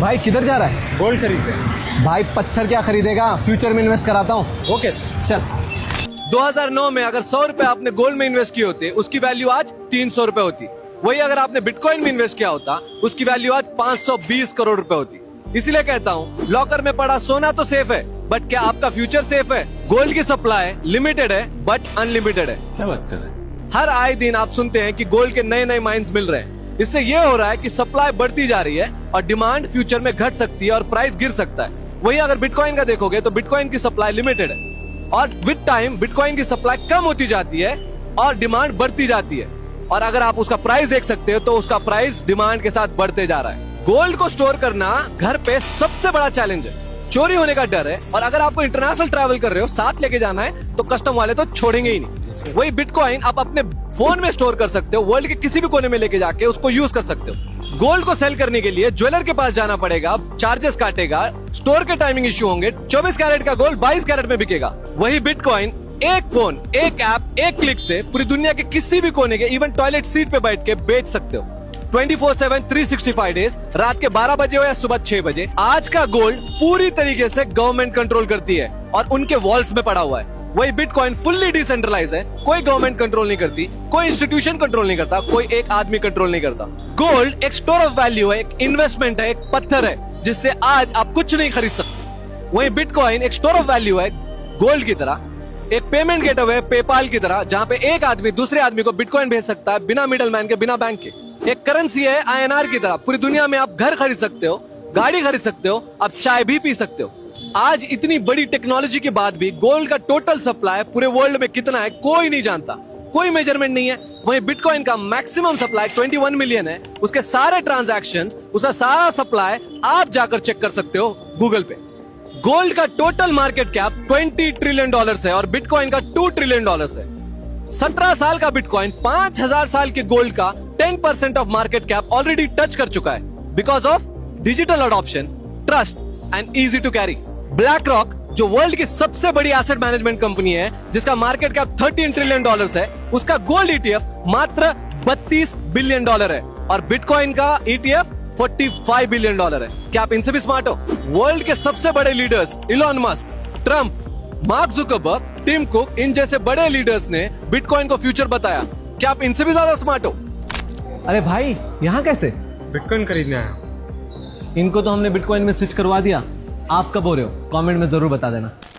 भाई किधर जा रहा है? गोल्ड खरीदते हैं। भाई पत्थर क्या खरीदेगा, फ्यूचर में इन्वेस्ट कराता हूँ। Okay sir. चल। 2009 में अगर 100 रुपए आपने गोल्ड में इन्वेस्ट किए होते उसकी वैल्यू आज 300 रुपए होती। वही अगर आपने बिटकॉइन में इन्वेस्ट किया होता उसकी वैल्यू आज 520 करोड़ रुपए होती। इसीलिए कहता हूँ लॉकर में पड़ा सोना तो सेफ है, बट क्या आपका फ्यूचर सेफ है? गोल्ड की सप्लाई लिमिटेड है बट अनलिमिटेड है। क्या बात कर रहे हैं? हर आए दिन आप सुनते हैं कि गोल्ड के नए नए माइंस मिल रहे हैं। इससे ये हो रहा है कि सप्लाई बढ़ती जा रही है और डिमांड फ्यूचर में घट सकती है और प्राइस गिर सकता है। वही अगर बिटकॉइन का देखोगे तो बिटकॉइन की सप्लाई लिमिटेड है और विद टाइम बिटकॉइन की सप्लाई कम होती जाती है और डिमांड बढ़ती जाती है। और अगर आप उसका प्राइस देख सकते हो तो उसका प्राइस डिमांड के साथ बढ़ते जा रहा है। गोल्ड को स्टोर करना घर पे सबसे बड़ा चैलेंज है। चोरी होने का डर है और अगर आपको इंटरनेशनल ट्रैवल कर रहे हो, साथ लेके जाना है तो कस्टम वाले तो छोड़ेंगे ही नहीं। वही बिटकॉइन आप अपने फोन में स्टोर कर सकते हो, वर्ल्ड के किसी भी कोने में लेके जाके उसको यूज कर सकते हो। गोल्ड को सेल करने के लिए ज्वेलर के पास जाना पड़ेगा, चार्जेस काटेगा, स्टोर के टाइमिंग इश्यू होंगे। 24 कैरेट का गोल्ड 22 कैरेट में बिकेगा। वही बिटकॉइन एक फोन, एक ऐप, एक क्लिक से पूरी दुनिया के किसी भी कोने के इवन टॉयलेट सीट पे बैठ के बेच सकते हो। 24/7 365 डेज, रात के 12 बजे हो या सुबह 6 बजे। आज का गोल्ड पूरी तरीके से गवर्नमेंट कंट्रोल करती है और उनके वॉल्स में पड़ा हुआ है। वही बिटकॉइन फुल्ली डिसेंट्रलाइज है, कोई गवर्नमेंट कंट्रोल नहीं करती, कोई इंस्टीट्यूशन कंट्रोल नहीं करता, कोई एक आदमी कंट्रोल नहीं करता। गोल्ड एक स्टोर ऑफ वैल्यू है, एक इन्वेस्टमेंट है, एक पत्थर है जिससे आज आप कुछ नहीं खरीद सकते। वही बिटकॉइन एक स्टोर ऑफ वैल्यू है गोल्ड की तरह, एक पेमेंट गेटवे पेपाल की तरह, जहाँ पे एक आदमी दूसरे आदमी को बिटकॉइन भेज सकता है बिना मिडल मैन के, बिना बैंक के। एक करेंसी है INR की तरह, पूरी दुनिया में आप घर खरीद सकते हो, गाड़ी खरीद सकते हो, आप चाय भी पी सकते हो। आज इतनी बड़ी टेक्नोलॉजी के बाद भी गोल्ड का टोटल सप्लाई पूरे वर्ल्ड में कितना है कोई नहीं जानता, कोई मेजरमेंट नहीं है। वहीं बिटकॉइन का मैक्सिमम सप्लाई 21 मिलियन है। उसके सारे ट्रांजैक्शंस, उसका सारा सप्लाई आप जाकर चेक कर सकते हो गूगल पे। गोल्ड का टोटल मार्केट कैप $20 ट्रिलियन है और बिटकॉइन का $2 ट्रिलियन है। 17 साल का बिटकॉइन 5000 साल के गोल्ड का 10% of market cap already touch कर चुका है because of digital adoption, trust and easy to carry. BlackRock जो वर्ल्ड की सबसे बड़ी एसेट मैनेजमेंट कंपनी है, जिसका मार्केट कैप $13 ट्रिलियन है, उसका गोल्ड ETF मात्र $32 बिलियन है और बिटकॉइन का ETF $45 बिलियन है। क्या आप इनसे भी स्मार्ट हो? वर्ल्ड के सबसे बड़े leaders Elon Musk, Trump, Mark Zuckerberg, Tim Cook, इन जैसे बड़े लीडर्स ने बिटकॉइन को फ्यूचर बताया। क्या आप इनसे भी ज्यादा स्मार्ट हो? अरे भाई यहाँ कैसे? बिटकॉइन खरीदने आया। इनको तो हमने बिटकॉइन में स्विच करवा दिया। आप कब हो रहे हो? कमेंट में जरूर बता देना।